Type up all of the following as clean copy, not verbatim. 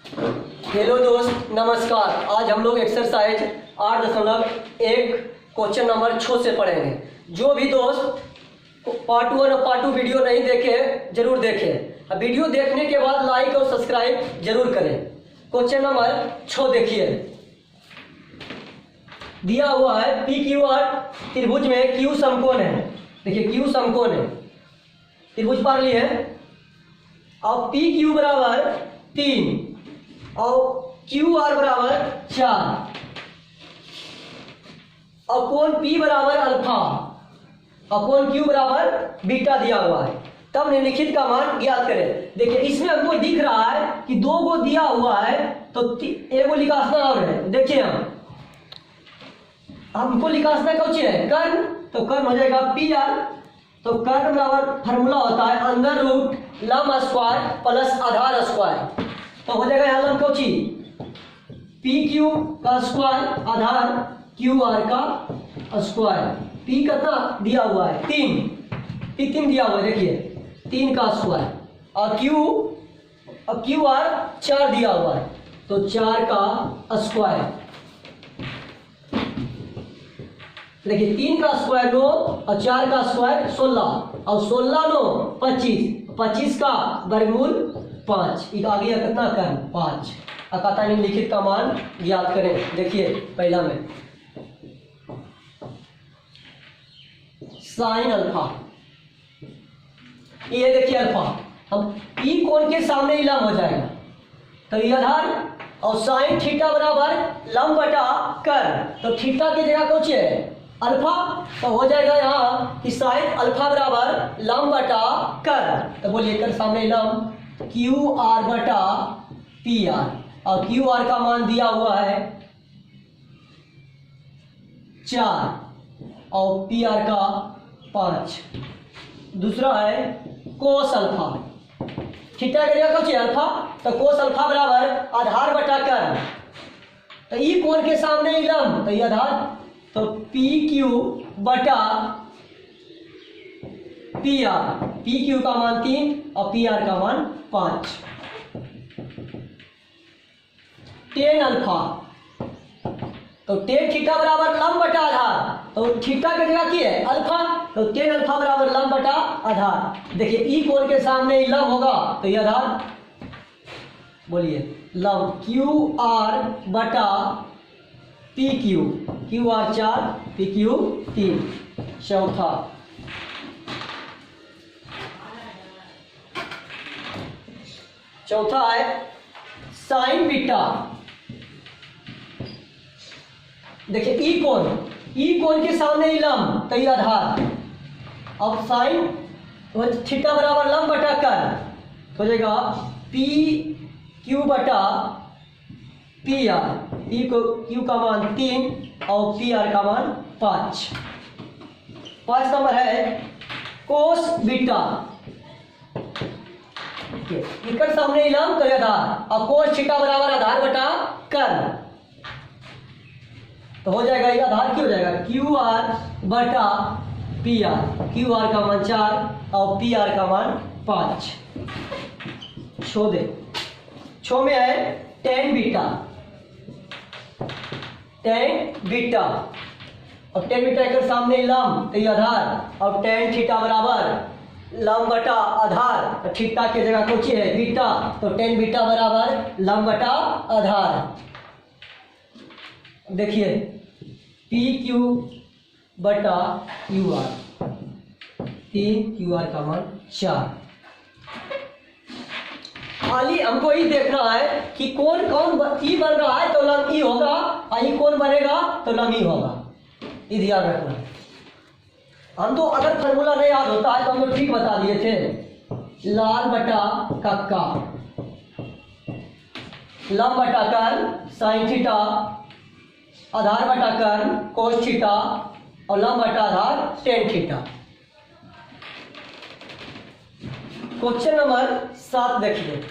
Hello दोस्त, नमस्कार। आज हम लोग एक्सरसाइज 8.1 क्वेश्चन नंबर 6 से पढ़ेंगे। जो भी दोस्त पार्ट 1 और पार्ट 2 वीडियो नहीं देखे जरूर देखें। अब वीडियो देखने के बाद लाइक और सब्सक्राइब जरूर करें। क्वेश्चन नंबर 6 देखिए, दिया हुआ है पी क्यू आर त्रिभुज में क्यू समकोण है। देखिए क्यू समकोण है, त्रिभुज पढ़ लिए। अब पी क्यू बराबर 3 और क्यू आर बराबर 4 और कोण P बराबर अल्फा और कोण Q बराबर बीटा दिया हुआ है। तब निम्नलिखित का मान ज्ञात करें। देखिए इसमें हमको दिख रहा है कि 2 को दिया हुआ है तो एगो लिखासना और है। देखिए हमको लिखासना कौन सी है? कर्ण। तो कर्ण हो जाएगा पी आर। तो कर्ण बराबर फार्मूला होता है अंडर रूट लंब स्क्वायर प्लस आधार स्क्वायर। तो हो जाएगा यहाँ लंब कौन सी? पी क्यू का स्क्वायर आधार क्यू आर का स्क्वायर। पी कितना दिया हुआ है? 3। पी 3 दिया हुआ है, देखिए 3 का स्क्वायर और क्यू आर 4 दिया हुआ है तो 4 का स्क्वायर। देखिए 3 का स्क्वायर 9 और 4 का स्क्वायर 16 और 16 9 25, 25 का वर्गमूल 5। आ गया कितना? कर्ण 5। अकाता निम्नलिखित का मान ज्ञात करें। देखिए पहला में साइन अल्फा, ये देखिए अल्फा हम पी कोण के सामने ही लंब हो जाएगा तो ये आधार और साइन थीटा बराबर लंब बटा कर्ण। तो थीटा की जगह कौन सी है? अल्फा। तो हो जाएगा यहाँ कि साइन अल्फा बराबर लंब बटा कर्ण। तो बोलिए कर सामने लंब क्यू आर बटा पी आर और क्यू आर का मान दिया हुआ है 4 और पी आर का 5। दूसरा है कोस अल्फा, थीटा का जगह कौन सी? अल्फा। तो कोस अल्फा बराबर आधार बटा कर्ण। तो ई कोण के सामने ही लंब तो ये आधार। तो पी क्यू बटा पी आर। पी क्यू का मान 3 और पी आर का मान 5। टेन अल्फा तो टेन थीटा बराबर लंब बटा आधार। तो थीटा की जगह की है? अल्फा। तो टेन अल्फा बराबर लंब बटा आधार। देखिए ई कोण के सामने ही लंब होगा तो ये आधार। बोलिए लंब क्यू आर बटा P Q. Q R 4 P Q 3। चौथा है साइन बीटा। देखिए ई कोण के सामने ही लंब तो ये आधार। अब साइन थीटा बराबर लंब बटा कर्ण हो जाएगा पी क्यू बटा पी आर। पी को क्यू का मान 3 और पी आर का मान 5। 5 नंबर है कोस बीटा। इकर सामने लंब तो आधार और कोस थीटा बराबर आधार बटा कर्ण। तो हो जाएगा ये आधार क्यों हो जाएगा? क्यू आर बटा पी आर। क्यू आर का मान 4 और पी आर का मान 5। छो में है टेन बीटा। टेन बीटा और टेन बीटा के सामने लंब तो ये आधार और टेन थीटा बराबर लंब बटा आधार। तो थीटा की जगह कौन सी है? बीटा। तो टेन बीटा बराबर लंब बटा आधार। देखिए पी क्यू बटा क्यू आर 3 क्यू आर का मान 4। खाली हमको ही देखना है कि कौन ई बन रहा है तो लंब ई होगा और ई कौन बनेगा तो लंब ई होगा। ये ध्यान रखना है। हम तो अगर फॉर्मूला नहीं याद होता है तो हम तो ठीक बता दिए थे। लाल बटा कक्का लंब बटा कर्ण साइन थीटा आधार बटा कर्ण कोस थीटा और लंब बटा आधार टेन थीटा। क्वेश्चन नंबर 7 देखिए।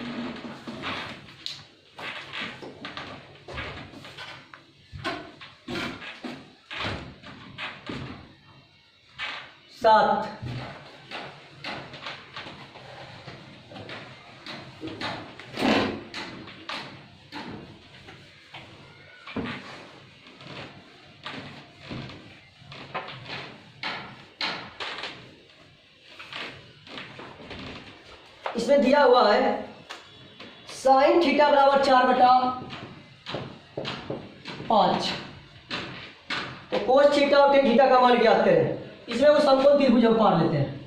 सात इसमें दिया हुआ है साइन थीटा बराबर 4/5, तो कोस थीटा और टेन थीटा का मान ज्ञात करें। इसमें वो समकोण त्रिभुज हम पार लेते हैं,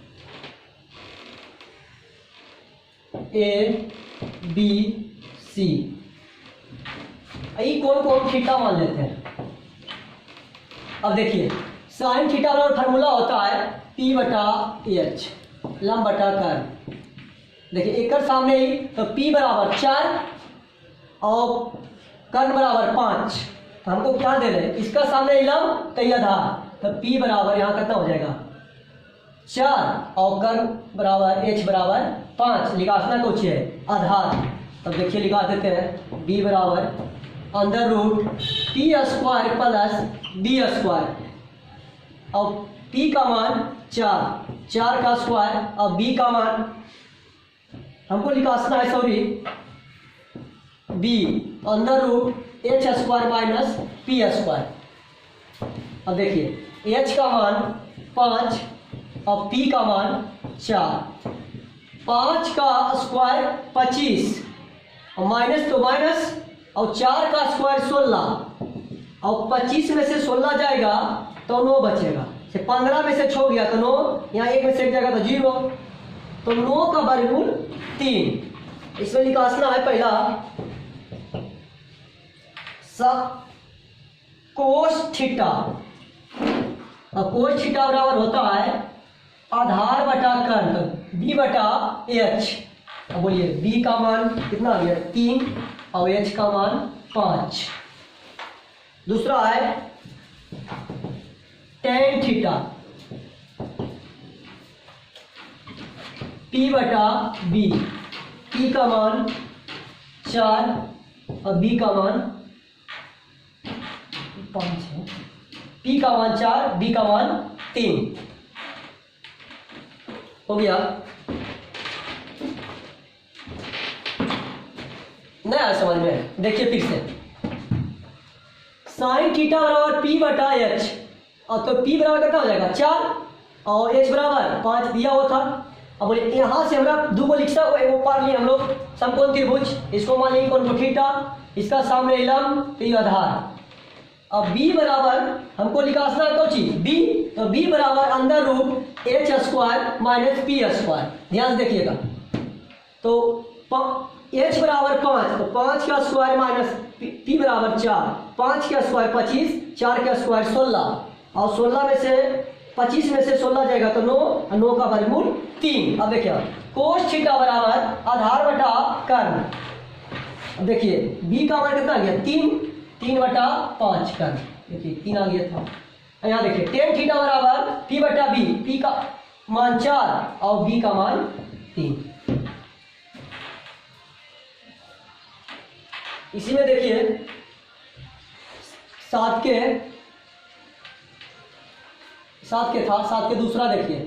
ए बी सी, ई कोण को हम थीटा मान लेते हैं। अब देखिए साइन थीटा बराबर फार्मूला होता है P/H लंब बटा कर्ण। देखिए एक सामने ही तो P बराबर 4 और कर्ण बराबर 5, तो हमको क्या दे रहे हैं, इसका सामने लंब तो ये आधार, तो P बराबर यहाँ कितना हो जाएगा 4 और कर्ण बराबर H बराबर 5, लिखासना कुछ है आधार। तब देखिए लिखा देते हैं B बराबर under root P² plus B², और P का मान 4 का स्क्वायर और B का मान हमको लिखाना है, sorry B under root H² minus P²। अब देखिए H का मान 5 और P का मान 4, 5 का स्क्वायर 25 और माइनस तो माइनस, और 4 का स्क्वायर 16, और 25 में से 16 जाएगा तो 9 बचेगा, 15 में से 6 गया तो 9, यहाँ 1 में से 1 जाएगा तो 0, तो 9 का वर्गमूल 3। इसमें निकालना है पहला कोस थीटा, और कोस थीटा बराबर होता है आधार बटा कर्ण, तो B/H। अब बोलिए B का मान कितना आ गया 3 और H का मान 5। दूसरा है टेन थीटा P/B, P का मान 4 और B का मान 5 है, P का मान 4 B का मान 3 हो गया। नहीं आया समझ में, देखिए फिर से साइन थीटा बराबर P/H, और तो P बराबर कितना हो जाएगा 4 और H बराबर 5 दिया हुआ था। अब बोले यहाँ से हमरा दो को लिखा हुआ है, वो पार लिए हम लोग समकोण त्रिभुज, इसको मान लेंगे कोण को थीटा, इसका सामने लंब तो ये आधार। अब B बराबर हमको लिखाना है कौन चीज B, तो B बराबर under root H² minus P²। ध्यान से देखिएगा, तो H बराबर 5, तो 5 का स्क्वायर माइनस P बराबर 4, 5 का स्क्वायर 25, 4 का स्क्वायर 16, और 16 में से 25 में से 16 जाएगा तो 9, 9 का वर्गमूल 3। अब देखिए कोस थीटा बराबर आधार बटा कर्ण। अब देखिए B का मान कितना आ गया 3/5 कर्ण, देखिए 3 आ गया था। यहाँ देखिए टेन थीटा बराबर P/B, P का मान 4 और B का मान 3। इसी में देखिए 7 के दूसरा देखिए,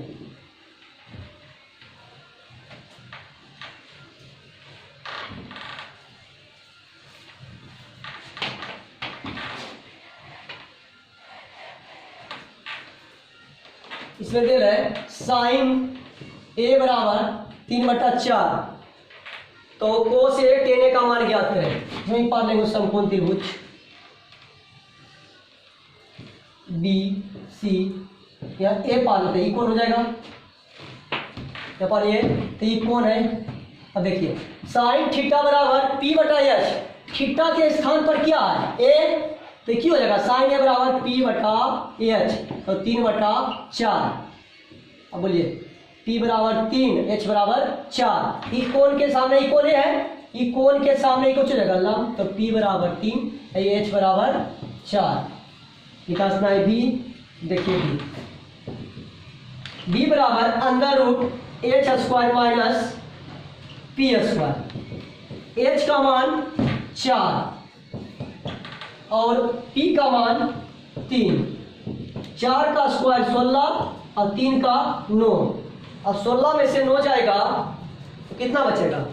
इसमें दे रहे हैं साइन A बराबर 3/4, तो कोस A tan A का मान ज्ञात करें। इसमें पार लेंगे समकोण त्रिभुज B C, या A पार लेते हैं, कोण हो जाएगा यहाँ पर ये, तो ये कोण है। अब देखिए साइन थीटा बराबर P/H, थीटा के स्थान पर क्या है A, तो क्या हो जाएगा साइन A बराबर P/H, तो 3/4। अब बोलिए P बराबर 3 H बराबर 4, इस कोण के सामने ये कोण है, ये कोण के सामने कुछ हो जाएगा लंब, तो P बराबर 3 H बराबर 4। निकालना है B, देखिए B बराबर under root H² minus P², H का मान 4 और P का मान 3, 4 का स्क्वायर 16 और 3 का 9, अब 16 में से 9 जाएगा तो कितना बचेगा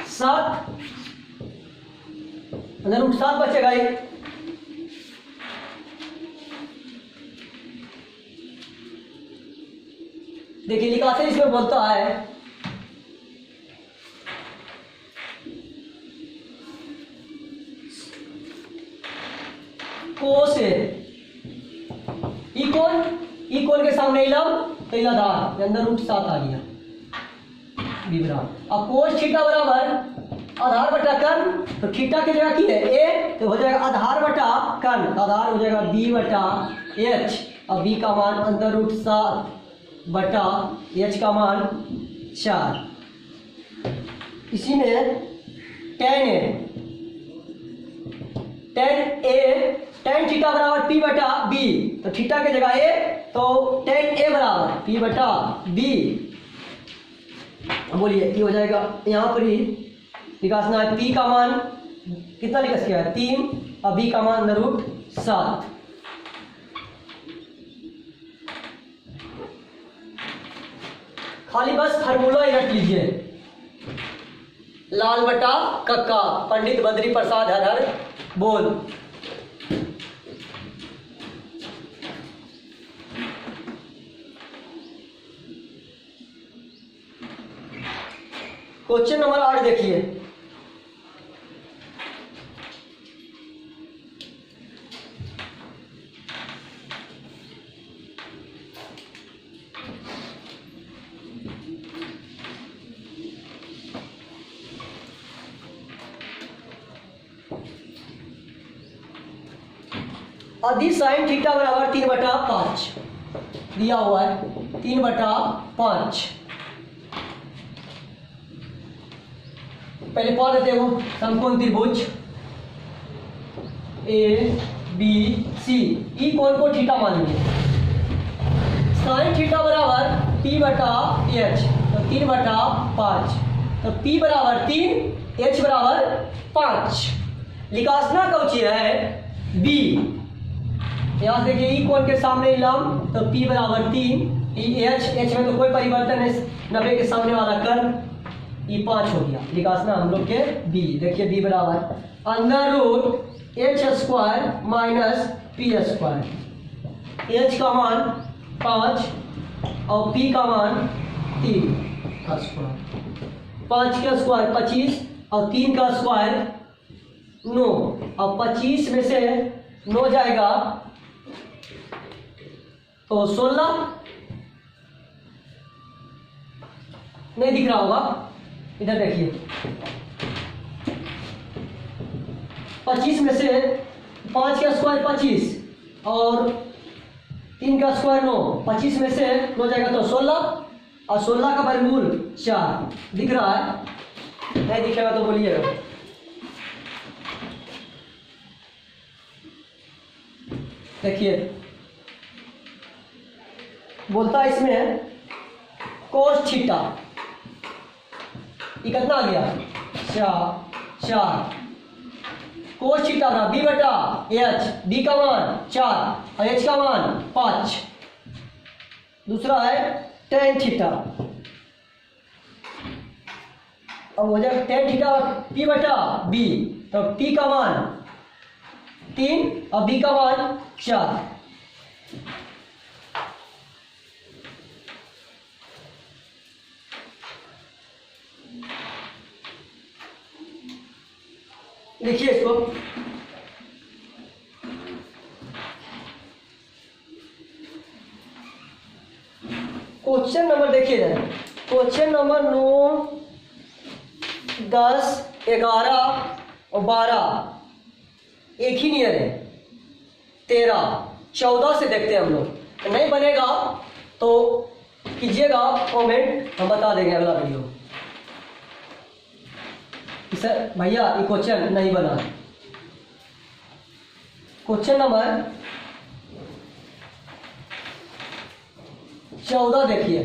7, अंदर रूट 7 बचेगा ये। देखिए लिखा से इसमें बोलता है कोस ए, ई कौन के सामने इलम तो इलाधार अंदर रूट 7 आ गया विवरण। अब कोस थीटा बराबर आधार बटा कर्ण, तो थीटा की जगह की है ए, तो हो जाएगा आधार बटा कर्ण, आधार हो जाएगा बी बटा एच, और बी का मान अंदर रूट 7 बटा एच का मान 4। इसी में टेन थीटा बराबर पी बटा बी, तो थीटा की जगह ए, तो टेन ए बराबर पी बटा बी। बोलिए कि हो जाएगा यहाँ पर ही निकालना है, पी का मान कितना निकाल गया है 3, और बी का मान अंदर रूट 7। खाली बस फार्मूला ही रख लीजिए, लाल बटा कक्का, पंडित बद्री प्रसाद हर हर बोल। क्वेश्चन नंबर 8 देखिए। अधि साइन थीटा बराबर 3/5 दिया हुआ है, 3/5। पहले पढ़ देते हो समकोण त्रिभुज ए बी सी, ई कोण को थीटा मानेंगे। साइन थीटा बराबर पी बटा एच, तो 3/5, तो पी बराबर 3, एच बराबर 5। लिखासना कौची है बी, यहाँ देखिए ई कोण के सामने लंब, तो पी बराबर 3, ई एच में तो कोई परिवर्तन है, 90 के सामने वाला कर्व, ई 5 हो गया। लिखासना हम लोग के बी, देखिए बी बराबर under root H square minus P square, H का मान 5 और पी का मान 3 का स्क्वायर, 5 का स्क्वायर 25 और 3 का स्क्वायर 9, और 25 में से 9 जाएगा तो 16, नहीं दिख रहा होगा, इधर देखिए 25 में से 5 का स्क्वायर 25 और 3 का स्क्वायर 9, 25 में से 9 जाएगा तो 16, और 16 का वर्गमूल 4। दिख रहा है? नहीं दिखेगा तो बोलिएगा। देखिए बोलता है इसमें कोस थीटा, ये कितना आ गया 4, कोस थीटा बराबर बी बटा एच, बी का मान 4 और एच का मान 5। दूसरा है टेन थीटा, अब हो जाएगा टेन थीटा पी बटा बी, तो पी का मान 3 और बी का मान 4। लिखिए इसको, क्वेश्चन नंबर देखिए, क्वेश्चन नंबर 9, 10, 11 और 12 एक ही नियर है। 13, 14 से देखते हैं हम लोग, नहीं बनेगा तो कीजिएगा कमेंट, हम बता देंगे अगला वीडियो। सर भैया ये क्वेश्चन नहीं बना। क्वेश्चन नंबर 14 देखिए,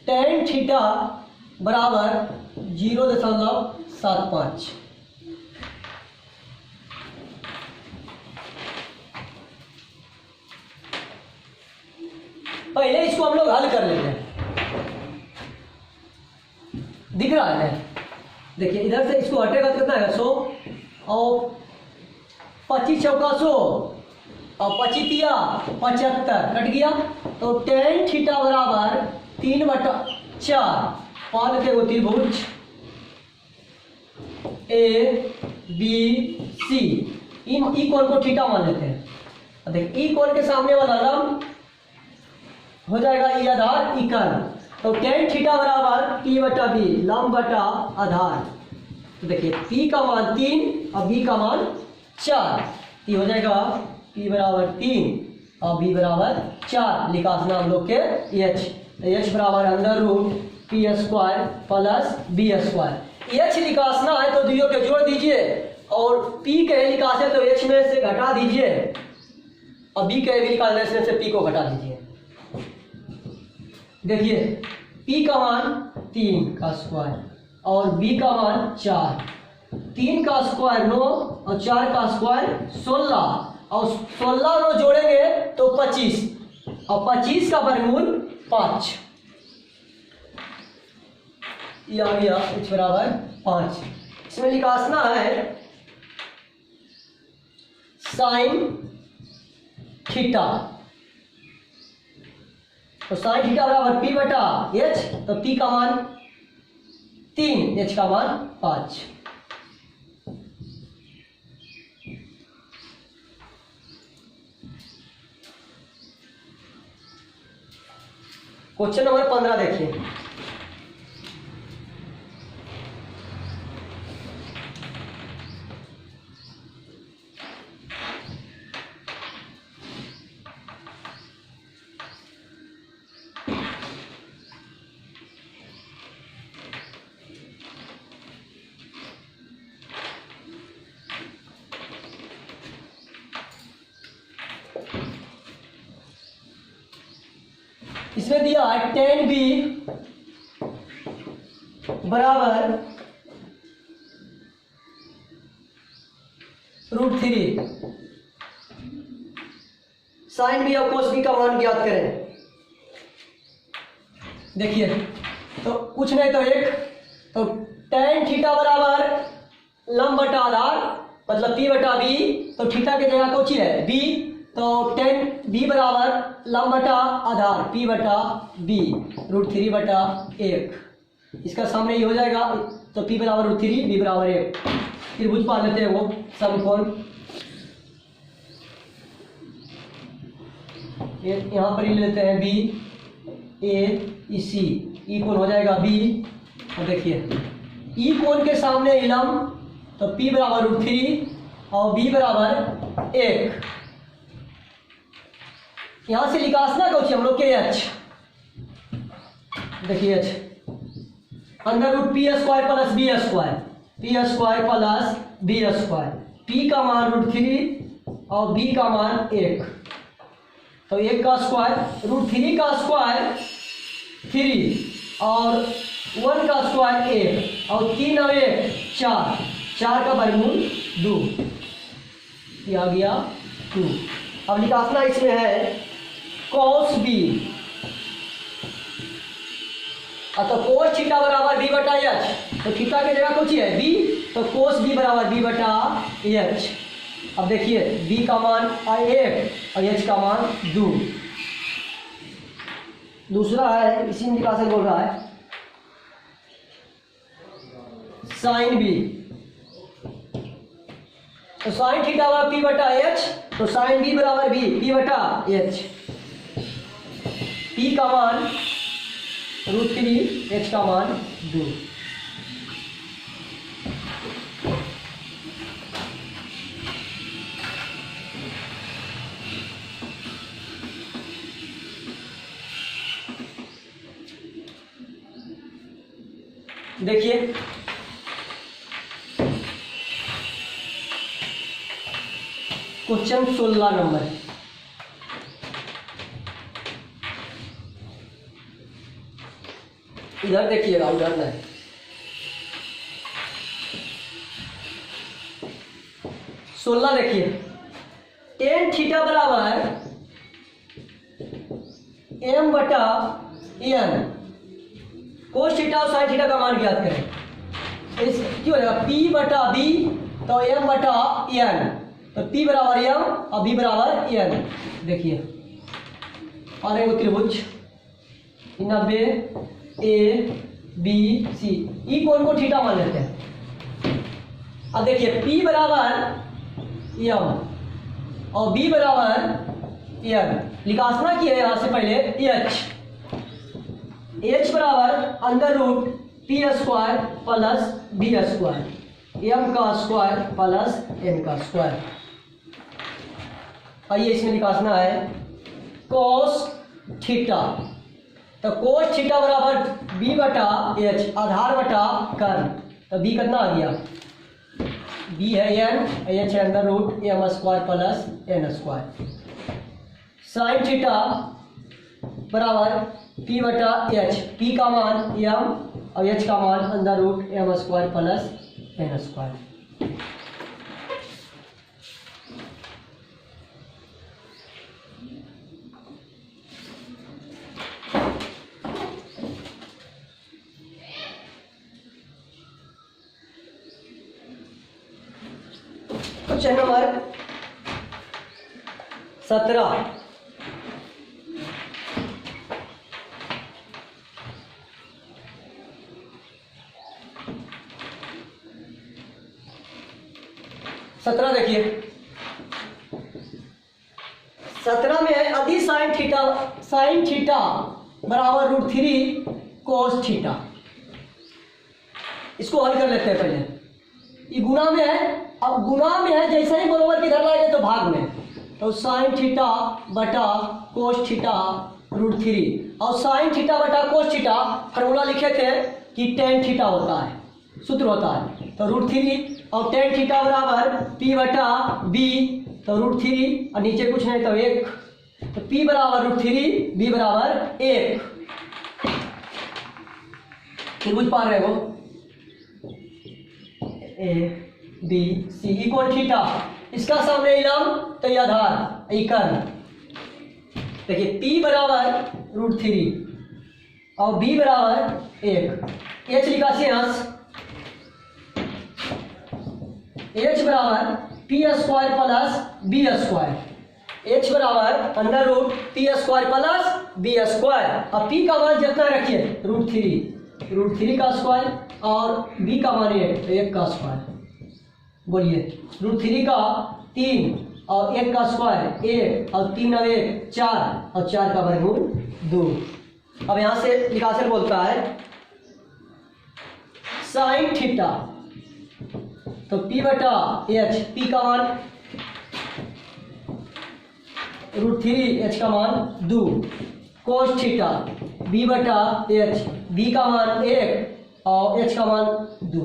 टेन थीटा बराबर 0.75। पहले इसको हम लोग हल कर लेते हैं। दिख रहा है? देखिए इधर से इसको हटेगा तो कितना है 100, और 25 चौका 100, और 25 75 कट गया। तो tan थीटा बराबर 3/4 मान लेते हैं त्रिभुज ए बी सी। ई कोण को थीटा मान लेते हैं। देख ई कोण के सामने वाला लंब हो जाएगा ई आधार ई कर्ण। तो tan थीटा बराबर p/b लंब बटा आधार। तो देखिए p का मान 3 और b का मान 4। ये हो जाएगा p बराबर 3 और b बराबर 4। निकासना हम लोग के h। h बराबर under root p square plus b square. h निकासना है तो दोनों के जोड़ दीजिए और p के निकासे तो h में से घटा दीजिए और b के भी निकालने से p को घटा दीजिए। देखिए p का मान 3 का स्क्वायर और b का मान 4। 3 का स्क्वायर 9 और 4 का स्क्वायर 16 और 16 रो जोड़ेंगे तो 25 और 25 का वर्गमूल 5। ये आ गया h बराबर 5। इसमें निकासना है साइन थीटा। तो साइन थीटा बराबर p/h। तो p का मान 3 h का मान 5। क्वेश्चन नंबर 15 देखिए। इसमें दिया है tan b बराबर √3 साइन b और कोस b का मान ज्ञात करें। देखिए तो कुछ नहीं तो एक तो tan थीटा बराबर लंब बटा आधार मतलब p/b। तो थीटा की जगह कौन सी है b। तो tan b बराबर लंब बटा आधार p/b √3/1। इसका सामने ये हो जाएगा तो p बराबर √3 b बराबर 1। त्रिभुज पा लेते हैं वो समकोण। यहाँ पर ही लेते हैं b a e c। ई कोण हो जाएगा b। और देखिए ई कोण के सामने लंब तो p बराबर √3 और b बराबर 1। यहां से निकासना कौन सी हम लोग के h। देखिए h under root p square plus b square plus b square. p का मान √3 और b का मान 1। तो 1 का स्क्वायर √3 का स्क्वायर 3 और 1 का स्क्वायर 1 और 3 और 1 4। 4 का वर्गमूल 2। ये आ गया 2। अब निकासना इसमें है cos b। तो cos थीटा बराबर b/h। तो थीटा की जगह कौन सी है b। तो cos b बराबर b/h। अब देखिए b का मान 1 और h का मान 2। दूसरा है इसी निकासन बोल रहा है साइन b। तो साइन थीटा बराबर p/h। तो साइन b बराबर b p/h। p का मान √3 h का मान 2। देखिए क्वेश्चन 16 नंबर। इधर देखिएगा उधर नहीं। सोलह देखिए tan थीटा बराबर m/n कोस थीटा और साइन थीटा का मान ज्ञात करें। इस क्यों होगा p/b तो m/n तो P बराबर m और B बराबर n। देखिए और एक त्रिभुज 90 A B C, ई कोण को थीटा मान लेते हैं। अब देखिए P बराबर m और B बराबर n, लिखासना की है यहाँ से पहले h बराबर under root P square plus B square, m का स्क्वायर प्लस n का स्क्वायर। आइए इसमें लिखासना है कोस थीटा, तो कोस थीटा बराबर b बटा h, आधार बटा कर्ण, तो b कितना आ गया, b है n, h है under root m square plus n square. Sine theta बराबर p बटा h, p का मान m और h का मान under root m square plus n square. Question number 17, देखिए 17 में है अधि साइन थीटा बराबर रूट 3 कोस थीटा। इसको हल कर लेते हैं पहले, ये गुणा में है, अब गुणा में है जैसे ही बराबर के इधर लाएंगे तो भाग में, तो साइन थीटा बटा कोस थीटा रूट 3, और साइन थीटा बटा कोस थीटा फॉर्मूला लिखे थे कि टेन थीटा होता है, सूत्र होता है, तो रूट 3 और टेन थीटा बराबर p बटा b, तो रूट 3 और नीचे कुछ नहीं तो 1, तो p बराबर रूट 3, b बराबर 1। त्रिभुज पा रहे हो a b c equal theta, इसका सामने लंब तो ये आधार ये कर्ण। देखिए p बराबर रूट 3 और b बराबर 1, h लिखा से h बराबर P square plus B square, h बराबर under root P square plus B square, और p का मान जितना रखिए रूट 3 का स्क्वायर और b का मान 1 का स्क्वायर। बोलिए रूट 3 का 3 और 1 का स्क्वायर 1 और 3 और 1 4 और 4 का वर्गमूल 2। अब यहाँ से लिखासर बोलता है साइन थीटा, तो p बटा h, p का मान रूट 3, h का मान 2, कोस थीटा b बटा h, b का मान 1 और h का मान 2,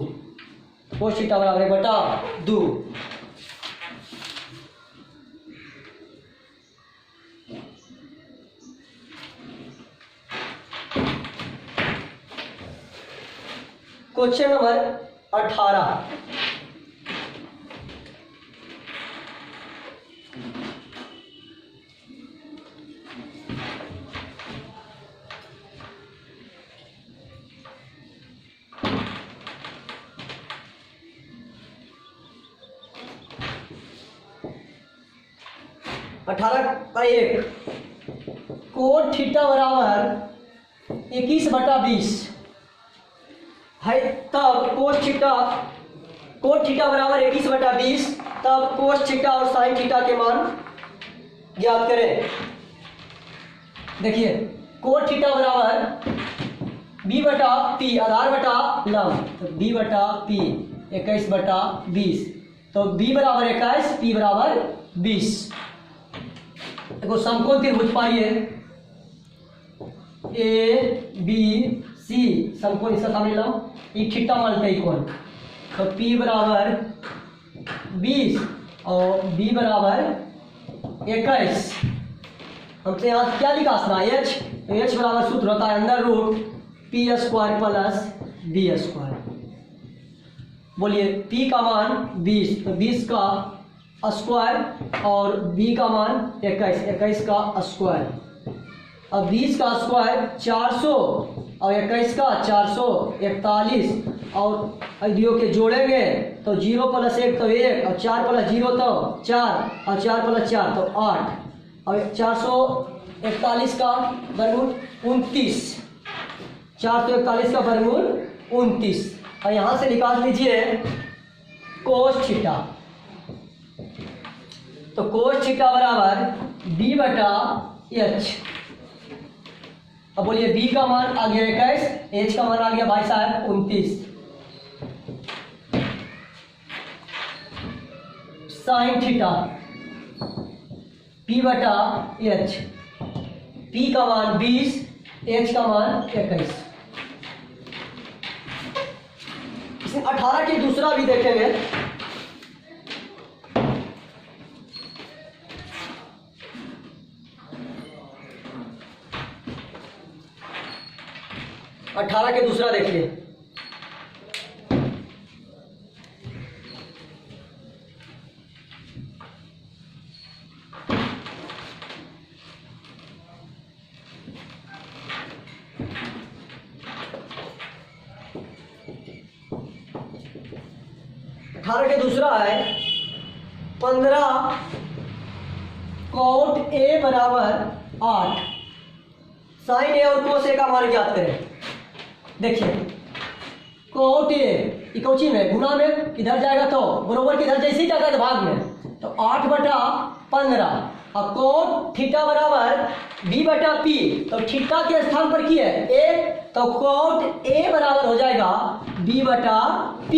कोस थीटा बराबर 1 बटा 2। क्वेश्चन नंबर 18, का 1, कोट थीटा बराबर 21 बटा 20 है, तब कोट थीटा बराबर 21 बटा 20, तब कोस थीटा और साइन थीटा के मान ज्ञात करें। देखिए कोट थीटा बराबर b बटा p, आधार बटा लंब, तो b बटा p 21 बटा 20, तो b बराबर 21, p बराबर 20। देखो समकोण त्रिभुज पाइए ए बी सी, समकोण इसका सामने लंब, ये थीटा मानते हैं कोण, तो p बराबर 20 और b बराबर 21। हमसे यहाँ क्या लिखा h, h बराबर सूत्र होता है under root P square plus B square. बोलिए p का मान 20, तो 20 का स्क्वायर और b का मान 21 का स्क्वायर। अब 20 का स्क्वायर 400 और 21 का 441 और दियो के जोड़ेंगे तो 0 + 1 तो 1 और 4 + 0 तो 4 और 4 + 4 तो 8 और 441 का वर्गमूल 29, 441 का वर्गमूल 29 और यहाँ से निकाल लीजिए कोस थीटा। तो कोस थीटा बराबर b/h। अब बोलिए b का मान आ गया 21, h का मान आ गया भाई साहब 29। साइन थीटा p/h, p का मान 20, h का मान 21। इसमें 18 की दूसरा भी देखेंगे। अठारह के दूसरा देखिए। अठारह के दूसरा है 15 cot a बराबर 8। साइन ए और कोस ए का मान ज्ञात करें। देखिए कोट ए कौची में गुना में किधर जाएगा तो बरोबर किधर जैसे ही जाता है भाग में तो 8/15 और कोट थीटा बराबर b/p। तो थीटा के स्थान पर की है ए, तो कोट ए बराबर हो जाएगा b/p।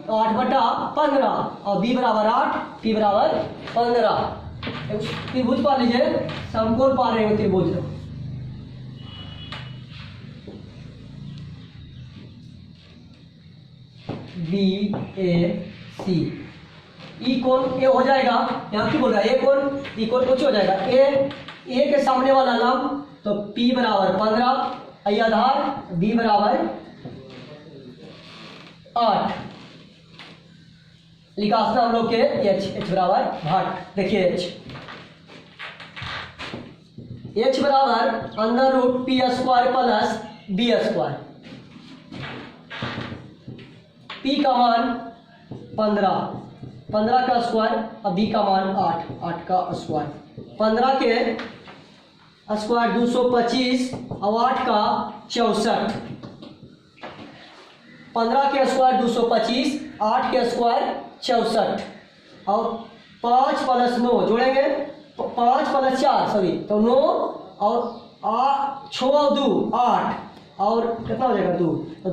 तो 8/15 और b बराबर 8, p बराबर 15। त्रिभुज पा लीजिए, समकोण पा रहे हो त्रिभुज। BAC ई कोण ए हो जाएगा। यहाँ की बोल रहा है ए कोण, ई कोण कुछ हो जाएगा ए के सामने वाला लंब तो P बराबर 15, आई आधार B बराबर 8। लिखासना हम लोग के H बराबर भाट। देखिए H बराबर √p² + b²। P का मान 15 का स्क्वायर और B का मान 8 का स्क्वायर। 15 के स्क्वायर 225 और 8 का 64। 15 के स्क्वायर 225, 8 के स्क्वायर 64 और 5 + 9 जोड़ेंगे 5 + 4 सॉरी तो 9 और 6 और 2 8 और कितना हो जाएगा 2 तो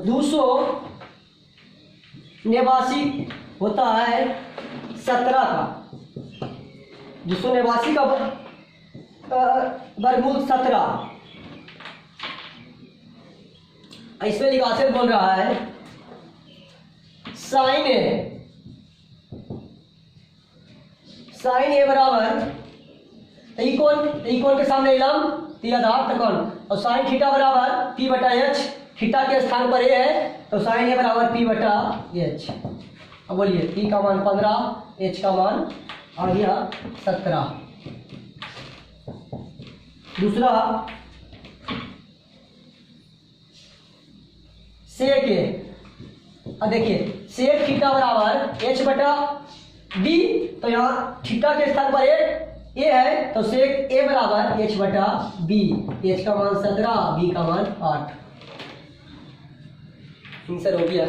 289 होता है 17 का। 289 का वर्गमूल 17। इसमें लिखासे बोल रहा है साइन ए बराबर इकोन के सामने लंब आधार त्रिकोण और साइन थीटा बराबर p/h। थीटा के स्थान पर ए है तो साइन ए बराबर p/h। अब बोलिए p का मान 15, h का मान आ गया 17। दूसरा सेक ए। अब देखिए सेक थीटा बराबर h/b। तो यहाँ थीटा के स्थान पर ए है तो सेक ए बराबर h/b। h का मान 17, b का मान 8। आंसर हो गया।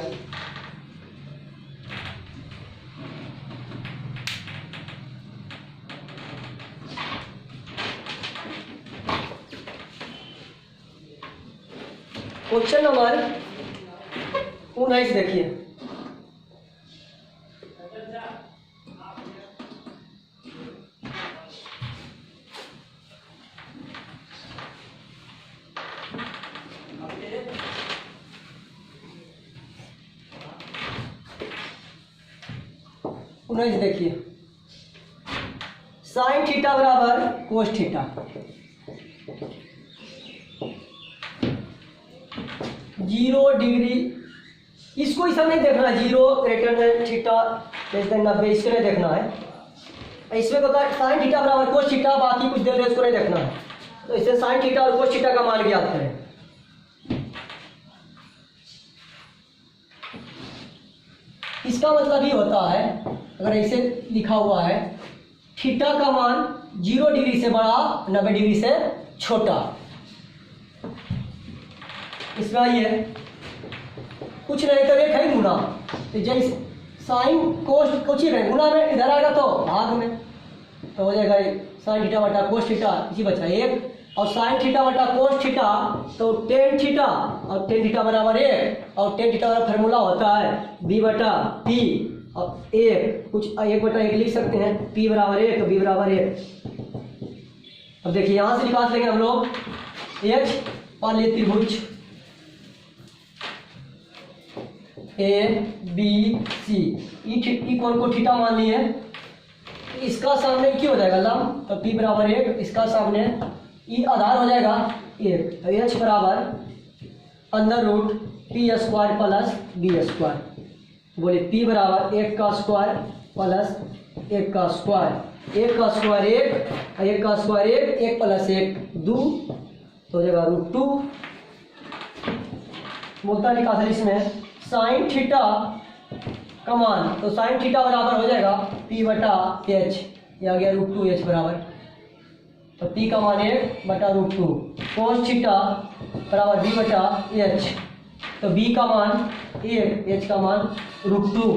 क्वेश्चन नंबर 19 देखिए। देखिए साइन थीटा बराबर कोस थीटा। 0 डिग्री इसको इस नहीं देखना है, 0 > थीटा > 90 इसको नहीं देखना है। इसमें होता है साइन थीटा बराबर कोस थीटा, बाकी कुछ दे दे इसको नहीं देखना है। तो इससे साइन थीटा और कोस थीटा का मान ज्ञात करें। इसका मतलब ये होता है, अगर ऐसे लिखा हुआ है, थीटा का मान 0 डिग्री से बड़ा 90 डिग्री से छोटा। इसमें आइए, कुछ नहीं तो एक है गुना, तो जैसे साइन कोस कुछ ही नहीं, गुना में इधर आएगा तो भाग में, तो हो जाएगा साइन थीटा बटा कोस थीटा, इसी बचा एक, और साइन थीटा बटा कोस थीटा तो टेन थीटा, और टेन थीटा बराबर 1, और टेन थीटा का फार्मूला होता है बी बटा पी, और एक कुछ 1/1 लिख सकते हैं, पी बराबर 1 तो बी बराबर 1। अब देखिए यहाँ से निकाल लेंगे हम लोग एच और ये त्रिभुज ए बी सी, ई कोण को थीटा मान लिए, इसका सामने क्या हो जाएगा लंब, तो पी बराबर 1, इसका सामने ई आधार हो जाएगा 1, तो एच बराबर under root P square plus B square. बोले पी बराबर 1 का स्क्वायर प्लस 1 का स्क्वायर, 1 का स्क्वायर 1, 1 का स्क्वायर 1, 1 प्लस 1 2, तो हो जाएगा √2। बोलता लिखा था इसमें साइन थीटा का मान, तो साइन थीटा बराबर हो जाएगा पी बटा एच, ये आ गया √2h बराबर, तो पी का मान 1 बटा √2, कोस थीटा बराबर बी बटा एच, तो बी का मान 1, एच का मान √2।